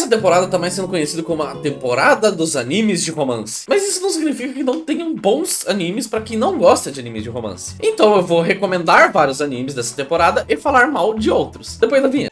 Essa temporada tá mais sendo conhecida como a temporada dos animes de romance. Mas isso não significa que não tenham bons animes pra quem não gosta de animes de romance. Então eu vou recomendar vários animes dessa temporada e falar mal de outros. Depois da vinheta.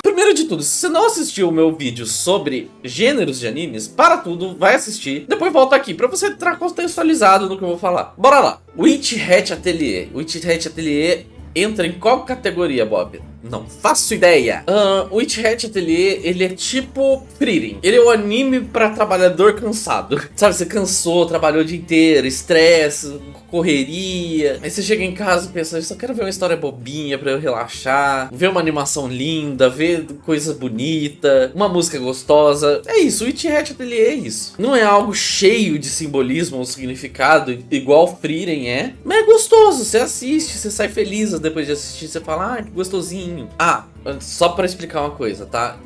Primeiro de tudo, se você não assistiu o meu vídeo sobre gêneros de animes, para tudo, vai assistir, depois volta aqui pra você estar contextualizado no que eu vou falar. Bora lá! Witch Hat Atelier. Witch Hat Atelier entra em qual categoria, Bob? Não faço ideia. O Witch Hat Atelier, ele é tipo Frieren. Ele é o anime pra trabalhador cansado. Sabe, você cansou, trabalhou o dia inteiro, estresse, correria. Aí você chega em casa e pensa, eu só quero ver uma história bobinha pra eu relaxar, ver uma animação linda, ver coisa bonita, uma música gostosa. É isso, o Witch Hat Atelier é isso. Não é algo cheio de simbolismo ou significado, igual Frieren é, mas é gostoso. Você assiste, você sai feliz depois de assistir, você fala, ah, que gostosinho. Ah, só pra explicar uma coisa, tá?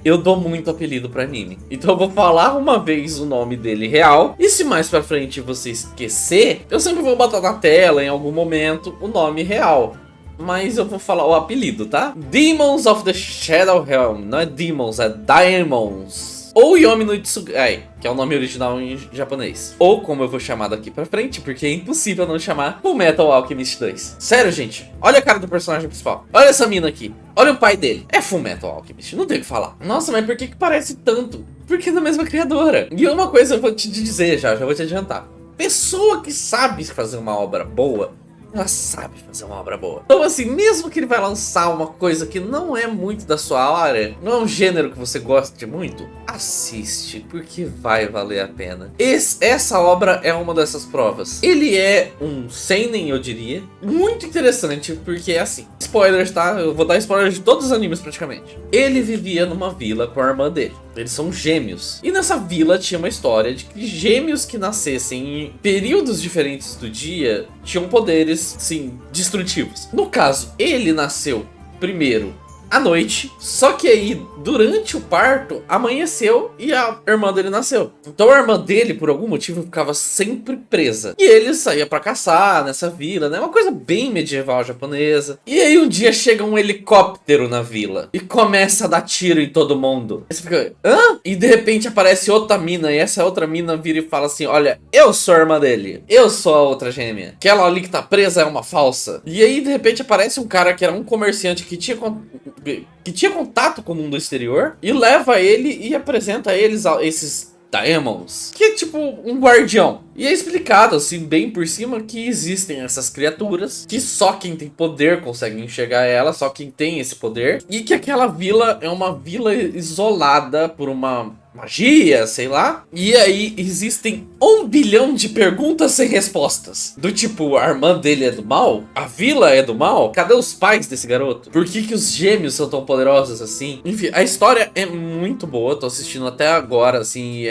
Eu dou muito apelido pra anime. Então eu vou falar uma vez o nome dele real. E se mais pra frente você esquecer, eu sempre vou botar na tela, em algum momento, o nome real. Mas eu vou falar o apelido, tá? Demons of the Shadow Realm. Não é Demons, é Daemons. Ou Yomi no Itsugai, que é o nome original em japonês. Ou como eu vou chamar daqui pra frente, porque é impossível não chamar Fullmetal Alchemist 2. Sério, gente, olha a cara do personagem principal. Olha essa mina aqui. Olha o pai dele. É Fullmetal Alchemist, não tem o que falar. Nossa, mas por que parece tanto? Porque é da mesma criadora. E uma coisa eu vou te dizer já vou te adiantar. Pessoa que sabe fazer uma obra boa, ela sabe fazer uma obra boa. Então assim, mesmo que ele vai lançar uma coisa que não é muito da sua área, não é um gênero que você goste muito, assiste, porque vai valer a pena. Essa obra é uma dessas provas. Ele é um seinen, eu diria, muito interessante, porque é assim, spoilers, tá? Eu vou dar spoilers de todos os animes praticamente. Ele vivia numa vila com a irmã dele. Eles são gêmeos. E nessa vila tinha uma história de que gêmeos que nascessem em períodos diferentes do dia tinham poderes, sim, destrutivos. No caso, ele nasceu primeiro à noite, só que aí, durante o parto, amanheceu e a irmã dele nasceu. Então a irmã dele, por algum motivo, ficava sempre presa. E ele saía pra caçar nessa vila, né? Uma coisa bem medieval japonesa. E aí um dia chega um helicóptero na vila e começa a dar tiro em todo mundo. Aí você fica, hã? E de repente aparece outra mina, e essa outra mina vira e fala assim, olha, eu sou a irmã dele, eu sou a outra gêmea. Aquela ali que tá presa é uma falsa. E aí de repente aparece um cara que era um comerciante que tinha contato com o mundo exterior e leva ele e apresenta eles a esses Daemons, que é tipo um guardião. E é explicado assim bem por cima que existem essas criaturas, que só quem tem poder consegue enxergar ela, só quem tem esse poder, e que aquela vila é uma vila isolada por uma magia, sei lá. E aí existem 1 bilhão de perguntas sem respostas. Do tipo, a irmã dele é do mal? A vila é do mal? Cadê os pais desse garoto? Por que os gêmeos são tão poderosos assim? Enfim, a história é muito boa. Tô assistindo até agora, assim,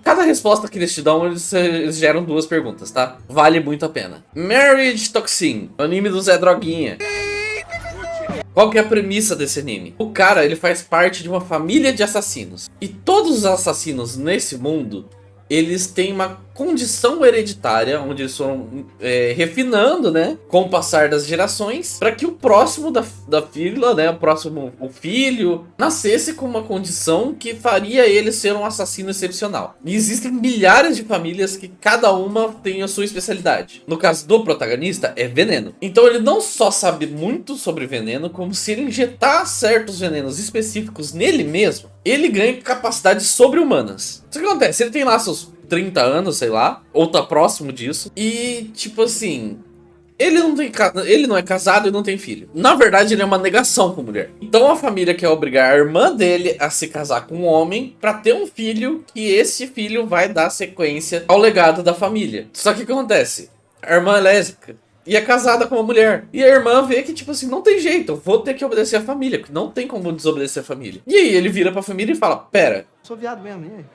cada resposta que eles te dão, eles geram 2 perguntas, tá? Vale muito a pena. Marriage Toxin, anime do Zé Droguinha. Qual que é a premissa desse anime? O cara, ele faz parte de uma família de assassinos. E todos os assassinos nesse mundo, eles têm uma condição hereditária, onde eles foram refinando, né, com o passar das gerações, para que o próximo da fila, né, o filho, nascesse com uma condição que faria ele ser um assassino excepcional. E existem milhares de famílias que cada uma tem a sua especialidade. No caso do protagonista, é veneno. Então ele não só sabe muito sobre veneno, como se ele injetar certos venenos específicos nele mesmo, ele ganha capacidades sobre-humanas. O que acontece? Ele tem lá seus 30 anos, sei lá, ou tá próximo disso, e tipo assim, ele não é casado e não tem filho. Na verdade, ele é uma negação com mulher. Então a família quer obrigar a irmã dele a se casar com um homem pra ter um filho, que esse filho vai dar sequência ao legado da família. Só que o que acontece? A irmã é lésbica e é casada com uma mulher. E a irmã vê que, tipo assim, não tem jeito, eu vou ter que obedecer a família, porque não tem como desobedecer a família. E aí ele vira pra família e fala, pera, Sou viado mesmo, hein?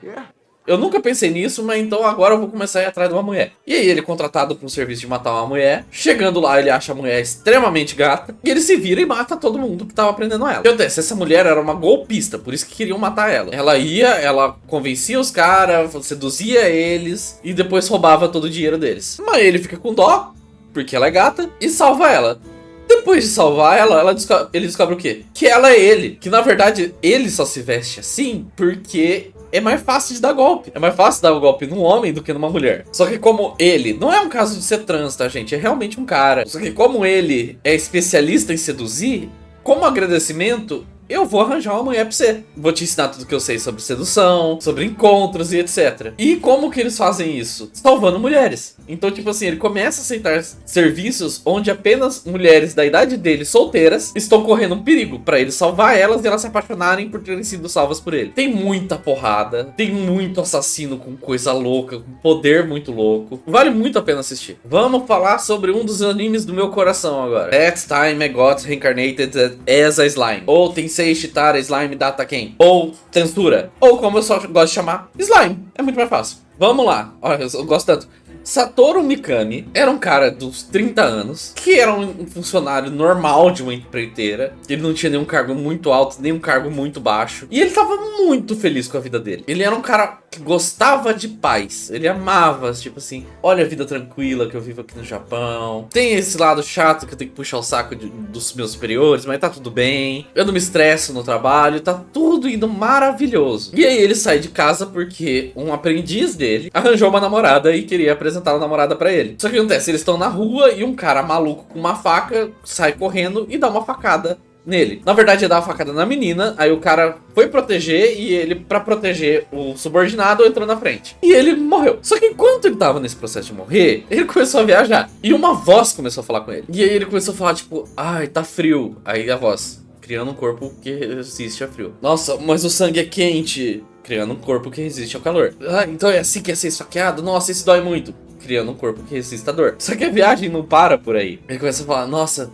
eu nunca pensei nisso, mas então agora eu vou começar a ir atrás de uma mulher. E aí ele é contratado para um serviço de matar uma mulher. Chegando lá, ele acha a mulher extremamente gata. E ele se vira e mata todo mundo que tava prendendo ela. O que acontece? Essa mulher era uma golpista, por isso que queriam matar ela. Ela convencia os caras, seduzia eles e depois roubava todo o dinheiro deles. Mas ele fica com dó, porque ela é gata, e salva ela. Depois de salvar ela, ele descobre o quê? Que ela é ele. Que na verdade ele só se veste assim porque é mais fácil de dar golpe. É mais fácil dar o golpe num homem do que numa mulher. Só que como ele, não é um caso de ser trans, tá, gente? É realmente um cara. Só que como ele é especialista em seduzir, como agradecimento, eu vou arranjar uma mulher pra você. Vou te ensinar tudo que eu sei sobre sedução, sobre encontros e etc. E como que eles fazem isso? Salvando mulheres. Então, tipo assim, ele começa a aceitar serviços onde apenas mulheres da idade dele, solteiras, estão correndo um perigo pra ele salvar elas e elas se apaixonarem por terem sido salvas por ele. Tem muita porrada, tem muito assassino com coisa louca, com poder muito louco. Vale muito a pena assistir. Vamos falar sobre um dos animes do meu coração agora. That Time I Got Reincarnated as a Slime. Ou Tensei Shitara Slime Data Ken. Ou Tensura. Ou como eu só gosto de chamar, Slime. É muito mais fácil. Vamos lá. Olha, eu gosto tanto. Satoru Mikami era um cara dos 30 anos, que era um funcionário normal de uma empreiteira. Ele não tinha nenhum cargo muito alto, nem um cargo muito baixo. E ele tava muito feliz com a vida dele. Ele era um cara que gostava de paz. Ele amava, tipo assim, olha a vida tranquila que eu vivo aqui no Japão. Tem esse lado chato que eu tenho que puxar o saco dos meus superiores, mas tá tudo bem. Eu não me estresso no trabalho, tá tudo indo maravilhoso. E aí ele sai de casa porque um aprendiz dele arranjou uma namorada e queria apresentar a namorada pra ele. Só que acontece, eles estão na rua e um cara maluco com uma faca sai correndo e dá uma facada nele. Na verdade, ele dá uma facada na menina, aí o cara foi proteger e ele, pra proteger o subordinado, entrou na frente. E ele morreu. Só que enquanto ele tava nesse processo de morrer, ele começou a viajar. E uma voz começou a falar com ele. E aí ele começou a falar, tipo, ai, tá frio. Aí a voz, criando um corpo que resiste a frio. Nossa, mas o sangue é quente. Criando um corpo que resiste ao calor. Ah, então é assim que é ser esfaqueado? Nossa, isso dói muito. Criando um corpo que resista à dor. Só que a viagem não para por aí. Ele começa a falar, nossa,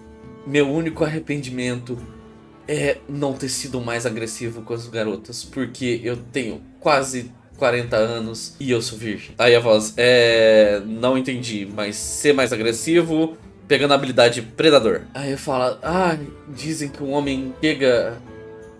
meu único arrependimento é não ter sido mais agressivo com as garotas, porque eu tenho quase 40 anos e eu sou virgem. Aí a voz, não entendi, mas ser mais agressivo, pegando a habilidade predador. Aí eu falo, dizem que um homem chega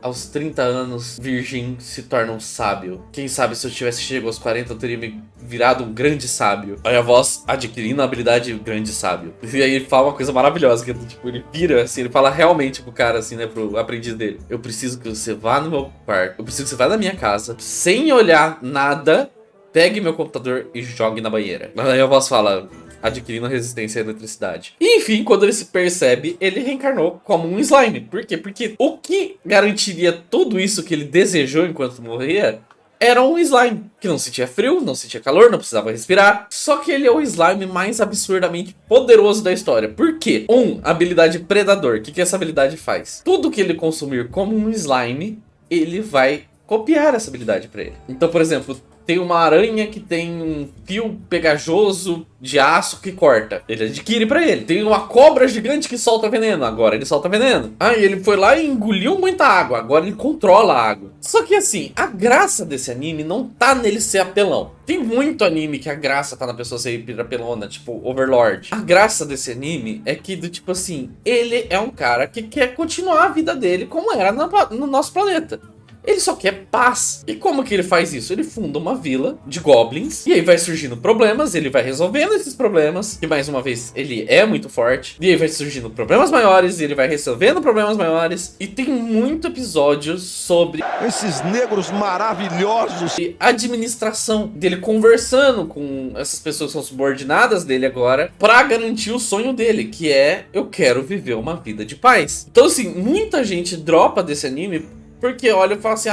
aos 30 anos, virgem, se torna um sábio. Quem sabe se eu tivesse chegado aos 40, eu teria me virado um grande sábio. Aí a voz adquirindo a habilidade grande sábio. E aí ele fala uma coisa maravilhosa, que tipo, ele vira assim, ele fala realmente pro cara assim, né, pro aprendiz dele. Eu preciso que você vá no meu quarto, eu preciso que você vá na minha casa, sem olhar nada, pegue meu computador e jogue na banheira. Aí a voz fala, adquirindo resistência à eletricidade. E, enfim, quando ele se percebe, ele reencarnou como um slime. Por quê? Porque o que garantiria tudo isso que ele desejou enquanto morria era um slime que não sentia frio, não sentia calor, não precisava respirar. Só que ele é o slime mais absurdamente poderoso da história. Por quê? Habilidade predador. O que essa habilidade faz? Tudo que ele consumir como um slime, ele vai copiar essa habilidade pra ele. Então, por exemplo, tem uma aranha que tem um fio pegajoso de aço que corta. Ele adquire pra ele. Tem uma cobra gigante que solta veneno. Agora ele solta veneno. E ele foi lá e engoliu muita água. Agora ele controla a água. Só que assim, a graça desse anime não tá nele ser apelão. Tem muito anime que a graça tá na pessoa ser apelona, tipo Overlord. A graça desse anime é que, tipo assim, ele é um cara que quer continuar a vida dele como era no nosso planeta. Ele só quer paz. E como que ele faz isso? Ele funda uma vila de goblins. E aí vai surgindo problemas. Ele vai resolvendo esses problemas. E mais uma vez, ele é muito forte. E aí vai surgindo problemas maiores. E ele vai resolvendo problemas maiores. E tem muito episódio sobre esses negros maravilhosos. E administração dele conversando com essas pessoas que são subordinadas dele agora. Pra garantir o sonho dele. Que é, eu quero viver uma vida de paz. Então assim, muita gente dropa desse anime porque olha e fala assim,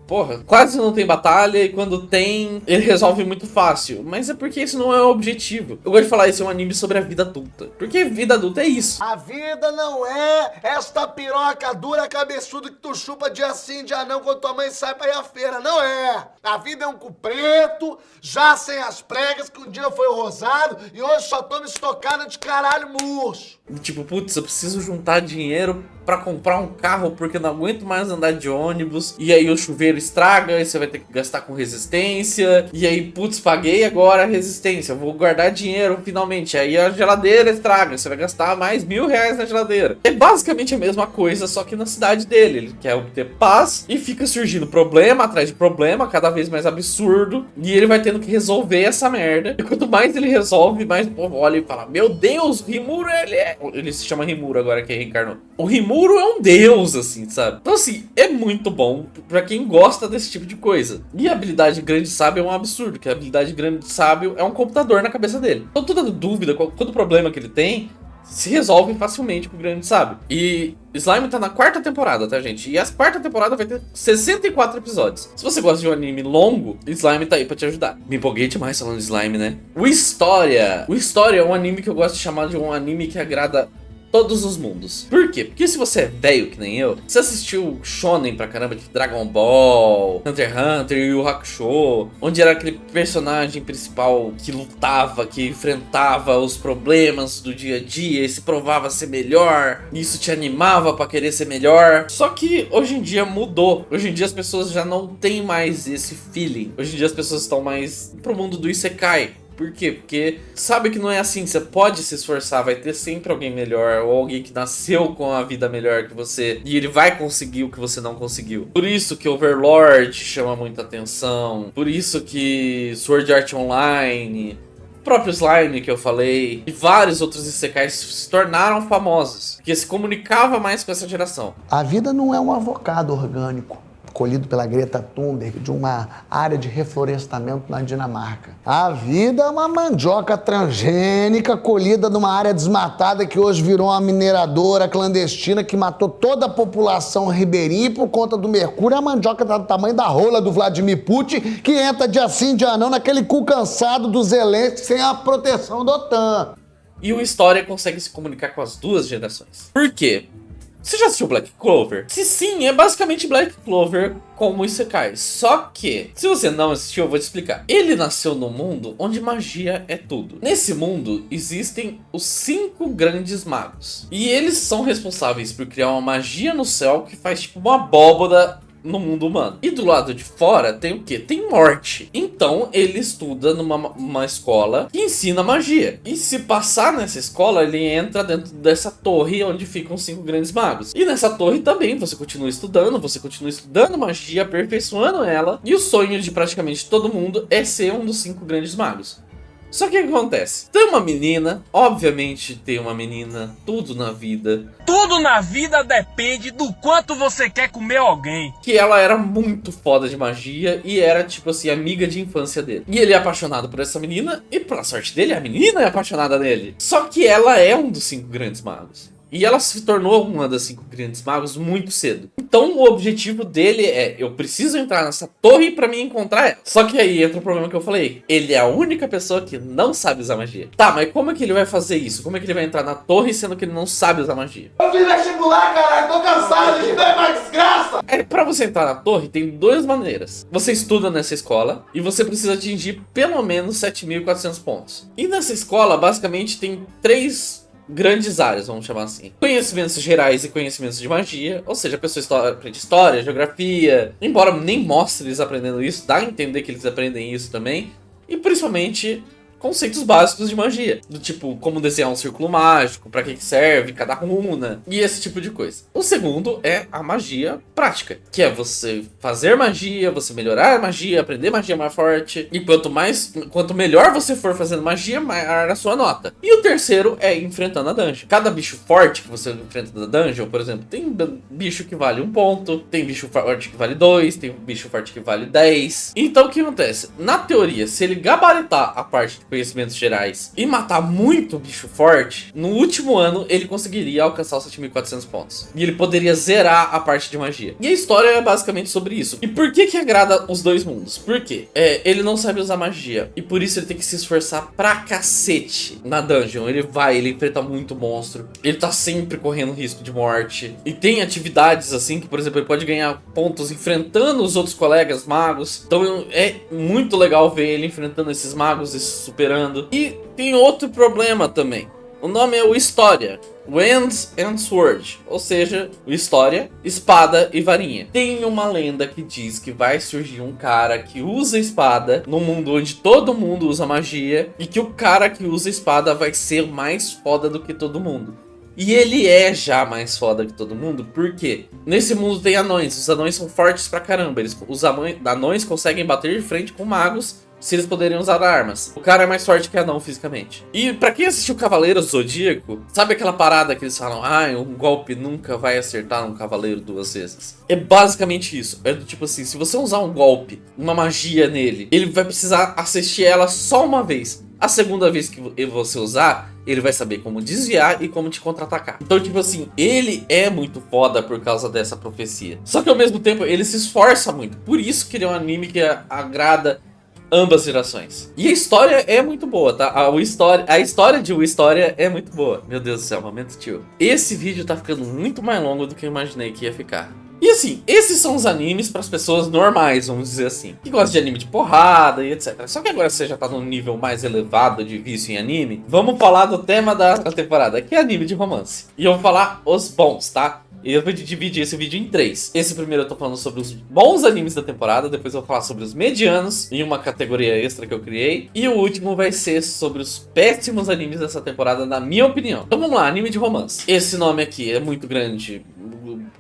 porra, quase não tem batalha e quando tem, ele resolve muito fácil. Mas é porque isso não é o objetivo. Eu gosto de falar, isso é um anime sobre a vida adulta. Porque vida adulta é isso. A vida não é esta piroca dura cabeçuda que tu chupa dia sim, dia não, quando tua mãe sai pra ir à feira. Não é. A vida é um cu preto, já sem as pregas, que um dia foi rosado e hoje só toma estocada de caralho murcho. Tipo, putz, eu preciso juntar dinheiro pra comprar um carro porque não aguento mais andar de ônibus. E aí o chuveiro estraga e você vai ter que gastar com resistência. E aí, putz, paguei agora a resistência, eu vou guardar dinheiro finalmente. Aí a geladeira estraga, você vai gastar mais R$1000 na geladeira. É basicamente a mesma coisa, só que na cidade dele. Ele quer obter paz e fica surgindo problema atrás de problema, cada vez mais absurdo. E ele vai tendo que resolver essa merda. E quanto mais ele resolve, mais o povo olha e fala: meu Deus, o Rimuru, ele se chama Rimuru agora que reencarnou. O Rimuru é um deus, assim, sabe? Então, assim, é muito bom pra quem gosta desse tipo de coisa. E a habilidade grande sábio é um absurdo, que a habilidade grande sábio é um computador na cabeça dele. Então, toda dúvida, todo problema que ele tem, se resolve facilmente com o grande sábio. E Slime tá na 4ª temporada, tá, gente? E a 4ª temporada vai ter 64 episódios. Se você gosta de um anime longo, Slime tá aí pra te ajudar. Me empolguei demais falando de Slime, né? O História é um anime que eu gosto de chamar de um anime que agrada todos os mundos. Por quê? Porque se você é velho que nem eu, você assistiu Shonen pra caramba, de Dragon Ball, Hunter x Hunter e Yu Yu Hakusho, onde era aquele personagem principal que lutava, que enfrentava os problemas do dia a dia e se provava ser melhor, e isso te animava pra querer ser melhor. Só que hoje em dia mudou. Hoje em dia as pessoas já não têm mais esse feeling. Hoje em dia as pessoas estão mais pro mundo do Isekai. Por quê? Porque sabe que não é assim, você pode se esforçar, vai ter sempre alguém melhor, ou alguém que nasceu com a vida melhor que você, e ele vai conseguir o que você não conseguiu. Por isso que Overlord chama muita atenção, por isso que Sword Art Online, o próprio Slime que eu falei, e vários outros isekais se tornaram famosos, porque se comunicava mais com essa geração. A vida não é um avocado orgânico colhido pela Greta Thunberg de uma área de reflorestamento na Dinamarca. A vida é uma mandioca transgênica colhida numa área desmatada que hoje virou uma mineradora clandestina que matou toda a população ribeirinha, e por conta do mercúrio a mandioca tá do tamanho da rola do Vladimir Putin, que entra dia sim dia não naquele cu cansado do Zelensky sem a proteção da OTAN. E o História consegue se comunicar com as duas gerações. Por quê? Você já assistiu Black Clover? Se sim, é basicamente Black Clover como Isekai. Só que, se você não assistiu, eu vou te explicar. Ele nasceu num mundo onde magia é tudo. Nesse mundo, existem os 5 grandes magos. E eles são responsáveis por criar uma magia no céu que faz tipo uma abóbora no mundo humano. E do lado de fora tem o quê? Tem morte. Então ele estuda numa escola que ensina magia. E se passar nessa escola, ele entra dentro dessa torre onde ficam os 5 grandes magos. E nessa torre também você continua estudando magia, aperfeiçoando ela. E o sonho de praticamente todo mundo é ser um dos 5 grandes magos. Só que o que acontece? Tem uma menina, obviamente tem uma menina, tudo na vida. Tudo na vida depende do quanto você quer comer alguém. Que ela era muito foda de magia e era, tipo assim, amiga de infância dele. E ele é apaixonado por essa menina e, pra sorte dele, a menina é apaixonada nele. Só que ela é um dos 5 grandes magos. E ela se tornou uma das 5 grandes magos muito cedo. Então o objetivo dele é: eu preciso entrar nessa torre pra me encontrar ela. Só que aí entra o problema que eu falei. Ele é a única pessoa que não sabe usar magia. Tá, mas como é que ele vai fazer isso? Como é que ele vai entrar na torre sendo que ele não sabe usar magia? Eu fiz vestibular, caralho, tô cansado de ver mais desgraça. Pra você entrar na torre tem 2 maneiras. Você estuda nessa escola e você precisa atingir pelo menos 7.400 pontos. E nessa escola basicamente tem 3 grandes áreas, vamos chamar assim: conhecimentos gerais e conhecimentos de magia. Ou seja, a pessoa aprende história, geografia. Embora nem mostre eles aprendendo isso, dá a entender que eles aprendem isso também. E principalmente conceitos básicos de magia, do tipo como desenhar um círculo mágico, pra que serve cada runa e esse tipo de coisa. O segundo é a magia prática, que é você fazer magia, você melhorar a magia, aprender magia mais forte, e quanto melhor você for fazendo magia, maior a sua nota. E o terceiro é enfrentando a dungeon. Cada bicho forte que você enfrenta na dungeon, por exemplo, tem bicho que vale 1 ponto, tem bicho forte que vale 2, tem bicho forte que vale 10. Então o que acontece? Na teoria, se ele gabaritar a parte de conhecimentos gerais e matar muito bicho forte, no último ano ele conseguiria alcançar os 7.400 pontos. E ele poderia zerar a parte de magia. E a história é basicamente sobre isso. E por que agrada os 2 mundos? Por quê? Ele não sabe usar magia. E por isso ele tem que se esforçar pra cacete na dungeon. Ele enfrenta muito monstro. Ele tá sempre correndo risco de morte. E tem atividades assim que, por exemplo, ele pode ganhar pontos enfrentando os outros colegas magos. Então é muito legal ver ele enfrentando esses magos e superando. E tem outro problema também. O nome é o História. Wands and Sword, ou seja, o História, espada e varinha. Tem uma lenda que diz que vai surgir um cara que usa espada num mundo onde todo mundo usa magia e que o cara que usa espada vai ser mais foda do que todo mundo. E ele é já mais foda que todo mundo, porque nesse mundo tem anões, os anões são fortes pra caramba, os anões conseguem bater de frente com magos se eles poderem usar armas. O cara é mais forte que anão fisicamente. E pra quem assistiu Cavaleiro Zodíaco, sabe aquela parada que eles falam, um golpe nunca vai acertar um cavaleiro 2 vezes? É basicamente isso. É do tipo assim, se você usar um golpe, uma magia nele, ele vai precisar assistir ela só uma vez. A segunda vez que você usar, ele vai saber como desviar e como te contra-atacar. Então, tipo assim, ele é muito foda por causa dessa profecia. Só que ao mesmo tempo, ele se esforça muito. Por isso que ele é um anime que agrada ambas gerações. E a história é muito boa, tá? A história de História é muito boa. Meu Deus do céu, momento tio. Esse vídeo tá ficando muito mais longo do que eu imaginei que ia ficar. E assim, esses são os animes para as pessoas normais, vamos dizer assim, que gostam de anime de porrada e etc. Só que agora você já tá num nível mais elevado de vício em anime, vamos falar do tema da temporada, que é anime de romance. E eu vou falar os bons, tá? E eu vou dividir esse vídeo em 3. Esse primeiro eu tô falando sobre os bons animes da temporada, depois eu vou falar sobre os medianos, em uma categoria extra que eu criei, e o último vai ser sobre os péssimos animes dessa temporada, na minha opinião. Então vamos lá, anime de romance. Esse nome aqui é muito grande.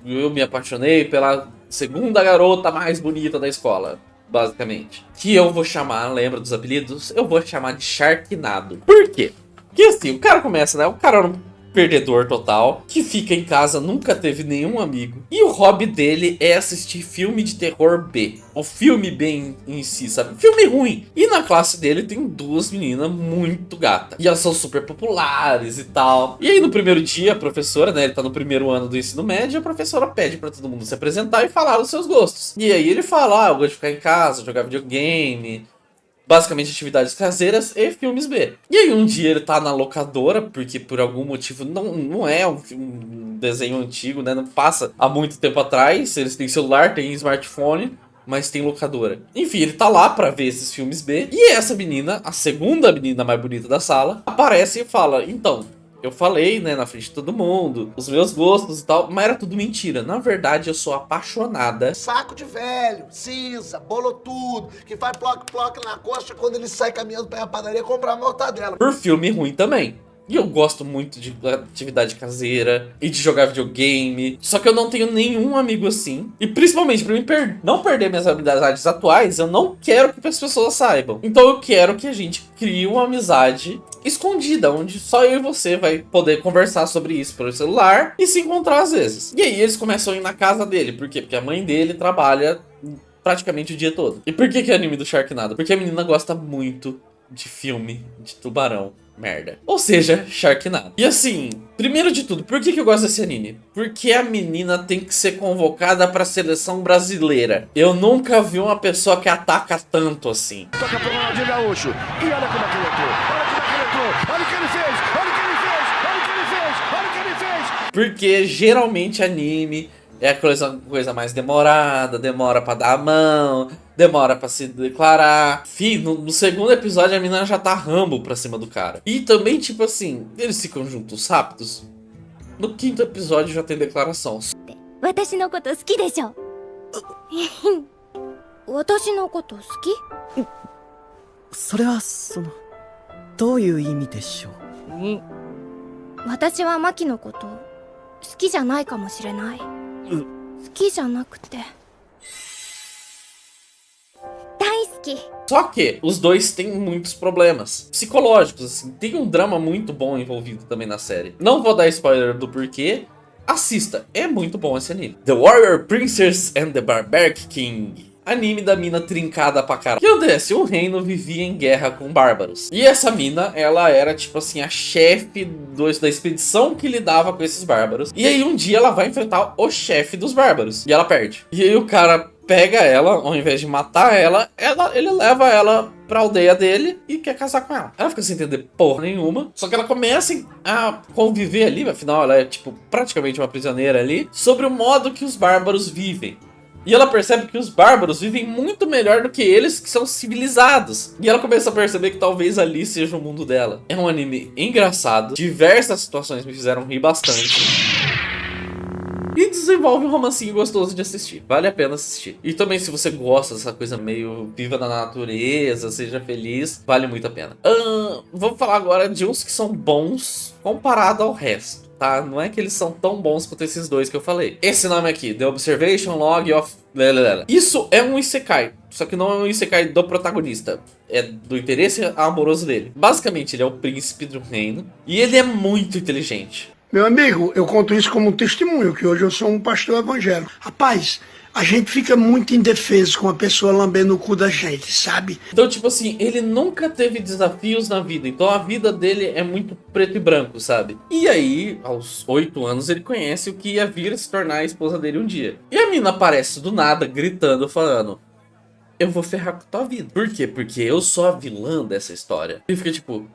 Eu me apaixonei pela segunda garota mais bonita da escola, basicamente. Que eu vou chamar, lembra dos apelidos? Eu vou chamar de Sharknado. Por quê? Porque assim, o cara começa, né? O cara é um perdedor total, que fica em casa, nunca teve nenhum amigo. E o hobby dele é assistir filme de terror B. O filme B em si, sabe? Filme ruim. E na classe dele tem 2 meninas muito gatas. E elas são super populares e tal. E aí no primeiro dia, a professora, né? Ele tá no primeiro ano do ensino médio, a professora pede pra todo mundo se apresentar e falar os seus gostos. E aí ele fala, eu gosto de ficar em casa, jogar videogame, basicamente atividades caseiras e filmes B. E aí um dia ele tá na locadora, porque por algum motivo não é um desenho antigo, né? Não passa há muito tempo atrás. Eles têm celular, têm smartphone, mas tem locadora. Enfim, ele tá lá pra ver esses filmes B. E essa menina, a segunda menina mais bonita da sala, aparece e fala, então, eu falei, né, na frente de todo mundo, os meus gostos e tal, mas era tudo mentira. Na verdade, eu sou apaixonada. Saco de velho, cinza, bolo tudo, que faz ploc-ploc na coxa quando ele sai caminhando pra ir à padaria comprar uma mortadela. Por filme ruim também. E eu gosto muito de atividade caseira e de jogar videogame. Só que eu não tenho nenhum amigo assim. E principalmente pra mim não perder minhas habilidades atuais, eu não quero que as pessoas saibam. Então eu quero que a gente crie uma amizade escondida, onde só eu e você vai poder conversar sobre isso pelo celular e se encontrar às vezes. E aí eles começam a ir na casa dele. Por quê? Porque a mãe dele trabalha praticamente o dia todo. E por que é anime do Sharknado? Porque a menina gosta muito de filme de tubarão. Merda. Ou seja, Sharknado. E assim, primeiro de tudo, por que eu gosto desse anime? Porque a menina tem que ser convocada pra seleção brasileira. Eu nunca vi uma pessoa que ataca tanto assim. Toca pro Ronaldinho Gaúcho. E olha como é que ele entrou. Olha como é que ele entrou. Olha o que ele fez. Olha o que ele fez. Olha o que ele fez. Olha o que ele fez. Porque geralmente anime é a coisa mais demorada, demora pra dar a mão, demora pra se declarar. Fih, no segundo episódio a menina já tá Rambo pra cima do cara. E também, tipo assim, eles ficam juntos rápidos. No 5º episódio já tem declaração. 私のこと好きでしょ私のこと好きそれはどういう意味でしょう私はマキのこと好きじゃないかもしれない好きじゃなくて大好き Só que os dois têm muitos problemas psicológicos, assim. Tem um drama muito bom envolvido também na série. Não vou dar spoiler do porquê. Assista, é muito bom esse anime. The Warrior Princess and the Barbaric King. Anime da mina trincada pra caralho. O que acontece? O reino vivia em guerra com bárbaros. E essa mina, ela era tipo assim, a chefe da expedição que lidava com esses bárbaros. E aí um dia ela vai enfrentar o chefe dos bárbaros. E ela perde. E aí o cara pega ela, ao invés de matar ela, ele leva ela pra aldeia dele e quer casar com ela. Ela fica sem entender porra nenhuma. Só que ela começa a conviver ali, afinal ela é tipo praticamente uma prisioneira ali, sobre o modo que os bárbaros vivem. E ela percebe que os bárbaros vivem muito melhor do que eles que são civilizados. E ela começa a perceber que talvez ali seja o mundo dela. É um anime engraçado, diversas situações me fizeram rir bastante. E desenvolve um romancinho gostoso de assistir. Vale a pena assistir. E também se você gosta dessa coisa meio viva na natureza, seja feliz, vale muito a pena. Vou falar agora de uns que são bons comparado ao resto, tá? Não é que eles são tão bons quanto esses dois que eu falei. Esse nome aqui, The Observation Log of... Isso é um isekai. Só que não é um isekai do protagonista. É do interesse amoroso dele. Basicamente, ele é o príncipe do reino. E ele é muito inteligente. Meu amigo, eu conto isso como um testemunho, que hoje eu sou um pastor evangélico. Rapaz, a gente fica muito indefeso com a pessoa lambendo o cu da gente, sabe? Então, tipo assim, ele nunca teve desafios na vida. Então a vida dele é muito preto e branco, sabe? E aí, aos 8 anos, ele conhece o que ia vir a se tornar a esposa dele um dia. E a mina aparece do nada, gritando, falando: eu vou ferrar com tua vida. Por quê? Porque eu sou a vilã dessa história. Ele fica tipo...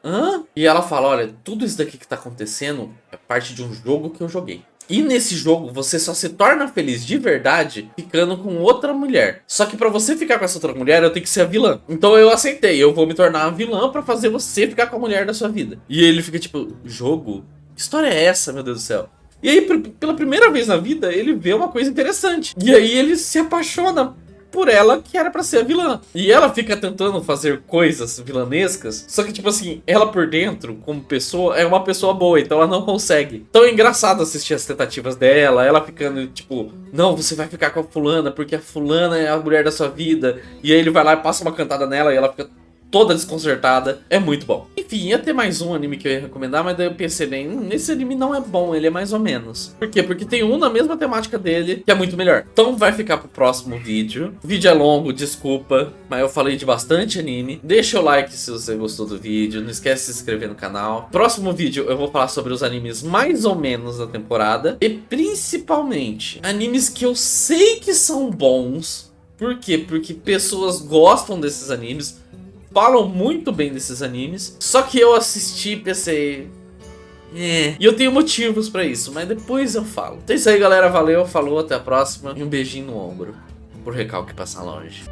hã? E ela fala, olha, tudo isso daqui que tá acontecendo é parte de um jogo que eu joguei. E nesse jogo você só se torna feliz de verdade ficando com outra mulher. Só que pra você ficar com essa outra mulher eu tenho que ser a vilã. Então eu aceitei, eu vou me tornar a vilã pra fazer você ficar com a mulher da sua vida. E ele fica tipo, jogo? Que história é essa, meu Deus do céu? E aí pela primeira vez na vida ele vê uma coisa interessante. E aí ele se apaixona por ela, que era pra ser a vilã. E ela fica tentando fazer coisas vilanescas, só que tipo assim, ela por dentro, como pessoa, é uma pessoa boa, então ela não consegue. Então é engraçado assistir as tentativas dela, ela ficando tipo, não, você vai ficar com a fulana, porque a fulana é a mulher da sua vida. E aí ele vai lá e passa uma cantada nela e ela fica toda desconcertada. É muito bom. Enfim, ia ter mais um anime que eu ia recomendar, mas daí eu pensei bem, esse anime não é bom, ele é mais ou menos. Por quê? Porque tem um na mesma temática dele, que é muito melhor. Então vai ficar pro próximo vídeo. O vídeo é longo, desculpa, mas eu falei de bastante anime. Deixa o like se você gostou do vídeo, não esquece de se inscrever no canal. Próximo vídeo eu vou falar sobre os animes mais ou menos da temporada. E principalmente, animes que eu sei que são bons. Por quê? Porque pessoas gostam desses animes, falam muito bem desses animes, só que eu assisti e pensei... E eu tenho motivos pra isso, mas depois eu falo. Então é isso aí, galera, valeu, falou, até a próxima. E um beijinho no ombro, por recalque passar longe.